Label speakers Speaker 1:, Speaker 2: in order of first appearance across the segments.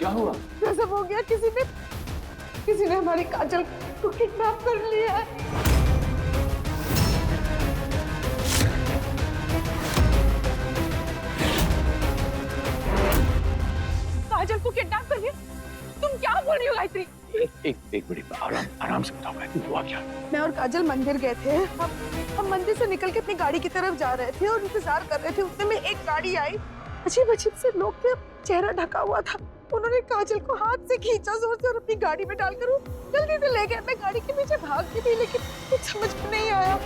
Speaker 1: क्या हुआ?
Speaker 2: गजब हो गया, किसी ने हमारी काजल को किडनैप कर लिया है। काजल को किडनैप कर लिया? तुम क्या बोल रही हो गायत्री?
Speaker 1: एक मिनट, आराम से बताओ गायत्री, हुआ क्या?
Speaker 2: मैं और काजल मंदिर गए थे। हम मंदिर से निकल के अपनी गाड़ी की तरफ जा रहे थे और इंतजार कर रहे थे। उतने में एक गाड़ी आई, अजीब से लोग थे, चेहरा ढका हुआ था। उन्होंने काजल को हाथ से खींचा जोर से और अपनी गाड़ी में डालकर वो जल्दी से ले गए। मैं गाड़ी के पीछे भागती थी लेकिन कुछ समझ में नहीं आया।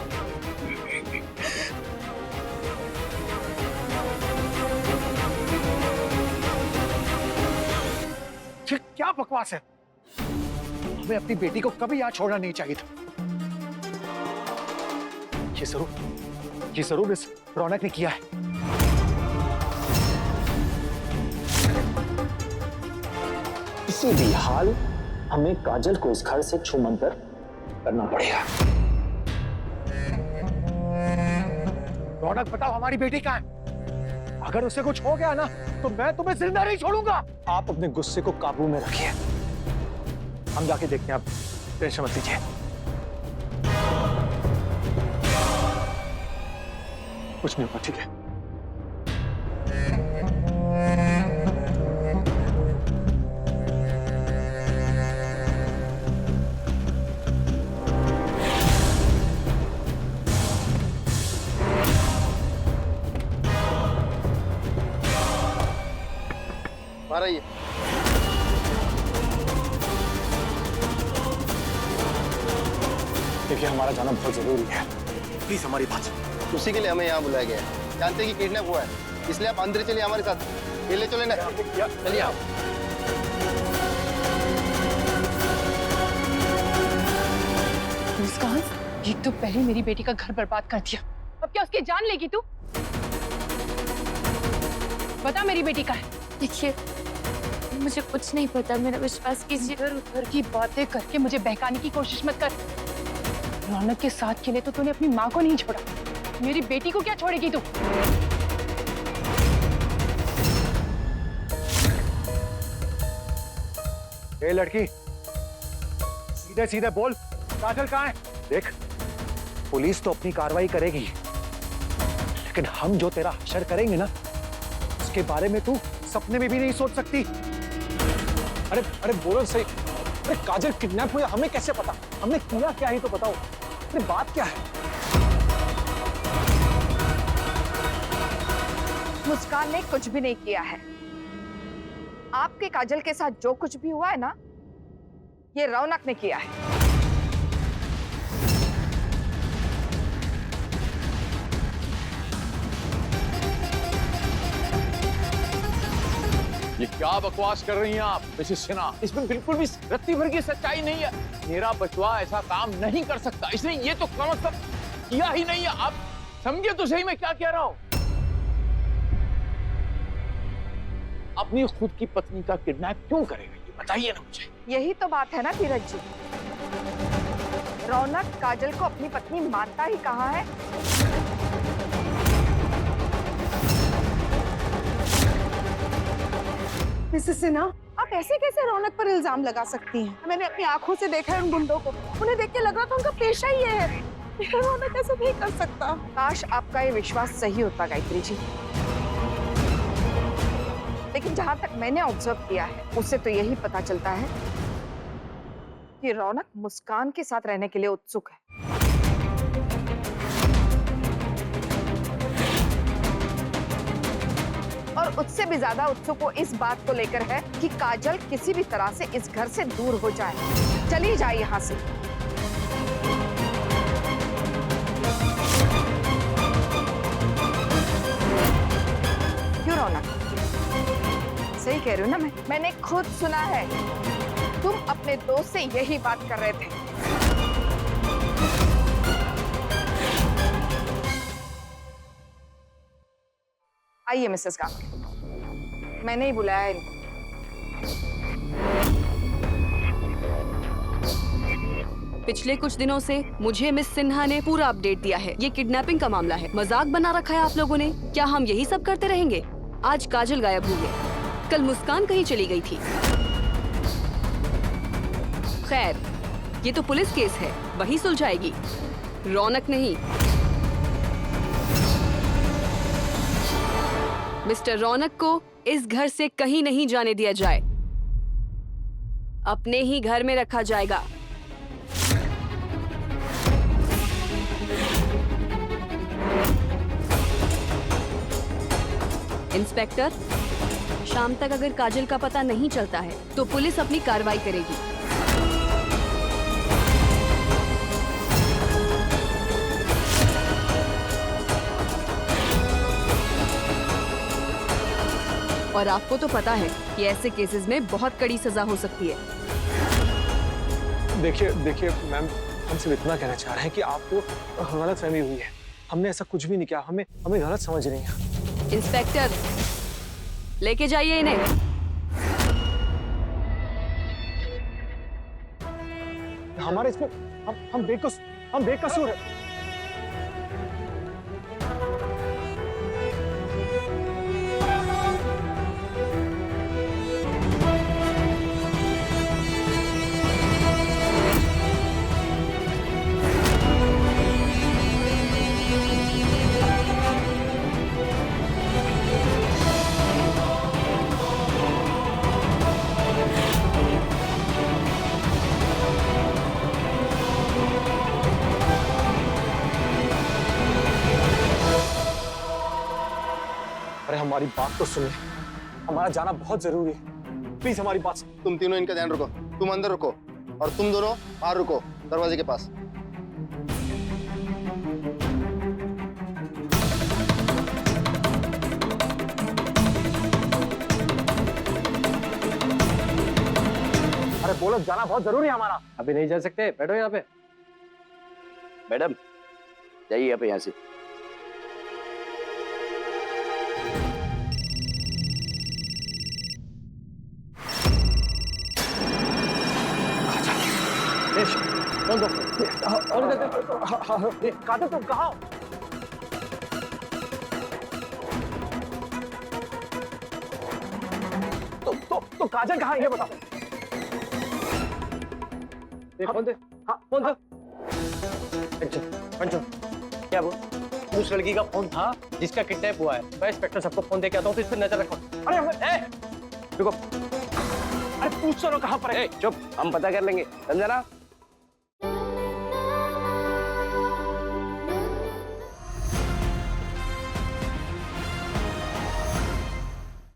Speaker 3: क्या बकवास है? हमें अपनी बेटी को कभी यहाँ छोड़ना नहीं चाहिए था। ये जरूर इस रौनक ने किया है।
Speaker 1: किसी भी हाल हमें काजल को इस घर से छूमंतर करना पड़ेगा।
Speaker 3: रौनक, बताओ हमारी बेटी कहाँ है? अगर उसे कुछ हो गया ना तो मैं तुम्हें जिंदा नहीं छोड़ूंगा। आप अपने गुस्से को काबू में रखिए, हम जाके देखते हैं। आप टेंशन मत लीजिए, कुछ नहीं होगा, ठीक है?
Speaker 4: रही है।
Speaker 3: देखिए, हमारा जाना बहुत जरूरी है, प्लीज हमारी बात सुनिए।
Speaker 4: उसी के लिए हमें यहाँ बुलाया गया है। जानते हैं कि किडनैप हुआ है, इसलिए आप अंदर चलिए हमारे साथ। ले चले ना, चलिए आप।
Speaker 2: मुस्कान, ये तो पहले मेरी बेटी का घर बर्बाद कर दिया, अब क्या उसकी जान लेगी तू? बता मेरी बेटी का है।
Speaker 5: देखिए, मुझे कुछ नहीं पता, मेरा विश्वास कीजिए।
Speaker 2: इधर उधर की बातें करके मुझे बहकाने की कोशिश मत कर। रौनक के साथ के लिए तो तूने अपनी माँ को नहीं छोड़ा, मेरी बेटी को क्या छोड़ेगी तू?
Speaker 3: ए लड़की, सीधे सीधे बोल, काजल कहाँ है? देख, पुलिस तो अपनी कार्रवाई करेगी, लेकिन हम जो तेरा हशर करेंगे ना, उसके बारे में तू सपने में भी नहीं सोच सकती।
Speaker 6: अरे अरे बोलो सही। अरे काजल किडनैप हुई, हमें कैसे पता? हमने किया क्या ही तो बताओ। अरे बात क्या है?
Speaker 2: मुस्कान ने कुछ भी नहीं किया है। आपके काजल के साथ जो कुछ भी हुआ है ना, ये रौनक ने किया है।
Speaker 1: ये क्या बकवास कर रही हैं आप मिसेस सिन्हा? इसमें बिल्कुल भी रत्ती भर की सच्चाई नहीं है। मेरा बचवा ऐसा काम नहीं कर सकता, इसने ये तो कम से कम किया ही नहीं है। आप समझे तो सही मैं क्या कह रहा हूं। अपनी खुद की पत्नी का किडनैप क्यों करेगा, ये बताइए ना मुझे।
Speaker 2: यही तो बात है ना धीरज जी, रौनक काजल को अपनी पत्नी मानता ही कहाँ है। मिसेस सिन्हा, आप ऐसे कैसे रौनक पर इल्जाम लगा सकती हैं? मैंने अपनी आंखों से देखा है उन गुंडों को, उन्हें देख के लग रहा था उनका पेशा ही ये है। रौनक ऐसा नहीं कर सकता। काश आपका ये विश्वास सही होता गायत्री जी, लेकिन जहां तक मैंने ऑब्जर्व किया है उससे तो यही पता चलता है कि रौनक मुस्कान के साथ रहने के लिए उत्सुक है। और उससे भी ज्यादा उत्सुक वो इस बात को लेकर है कि काजल किसी भी तरह से इस घर से दूर हो जाए, चली जाए यहाँ से। क्यों रौनक, सही कह रही हूँ ना? मैंने खुद सुना है, तुम अपने दोस्त से यही बात कर रहे थे। आइए मिसेस कामत, मैंने ही बुलाया है इनको।
Speaker 7: पिछले कुछ दिनों से मुझे मिस सिन्हा ने पूरा अपडेट दिया है। ये किडनैपिंग का मामला है, मजाक बना रखा है आप लोगों ने। क्या हम यही सब करते रहेंगे? आज काजल गायब हुई है, कल मुस्कान कहीं चली गई थी। खैर, ये तो पुलिस केस है, वही सुलझाएगी, रौनक नहीं। मिस्टर रौनक को इस घर से कहीं नहीं जाने दिया जाए, अपने ही घर में रखा जाएगा। इंस्पेक्टर, शाम तक अगर काजल का पता नहीं चलता है तो पुलिस अपनी कार्रवाई करेगी। और आपको तो पता है कि ऐसे केसेस में बहुत कड़ी सजा हो सकती है।
Speaker 6: देखिए मैम, हम सिर्फ इतना कहना चाह रहे हैं कि आपको गलतफहमी हुई है। हमने ऐसा कुछ भी नहीं किया, हमें गलत समझ रही हैं।
Speaker 7: इंस्पेक्टर, लेके जाइए इन्हें।
Speaker 6: हमारे इसमें हम बेकसूर हैं। अरे हमारी बात तो सुनिए, हमारा जाना बहुत जरूरी है, प्लीज हमारी बात सुनिए।
Speaker 4: तुम तीनों इनका ध्यान रखो, तुम अंदर रुको और तुम दोनों बाहर रुको दरवाजे के पास।
Speaker 6: अरे बोलो, जाना बहुत जरूरी है हमारा।
Speaker 8: अभी नहीं जा सकते, बैठो यहाँ पे। मैडम जाइए आप यहाँ से।
Speaker 6: काजल तुम कहाँ हो? तो काजल कहाँ है ये बताओ। फोन दे। हाँ फोन दे।
Speaker 8: पंचो क्या वो उस लड़की का फोन था जिसका किडनैप हुआ है? मैं इंस्पेक्टर सबको फोन दे के आता हूँ, तो इस पर नजर रखो।
Speaker 6: अरे रुको, अरे पूछ तो लो कहाँ पर है।
Speaker 8: चुप, हम पता कर लेंगे, समझा ना?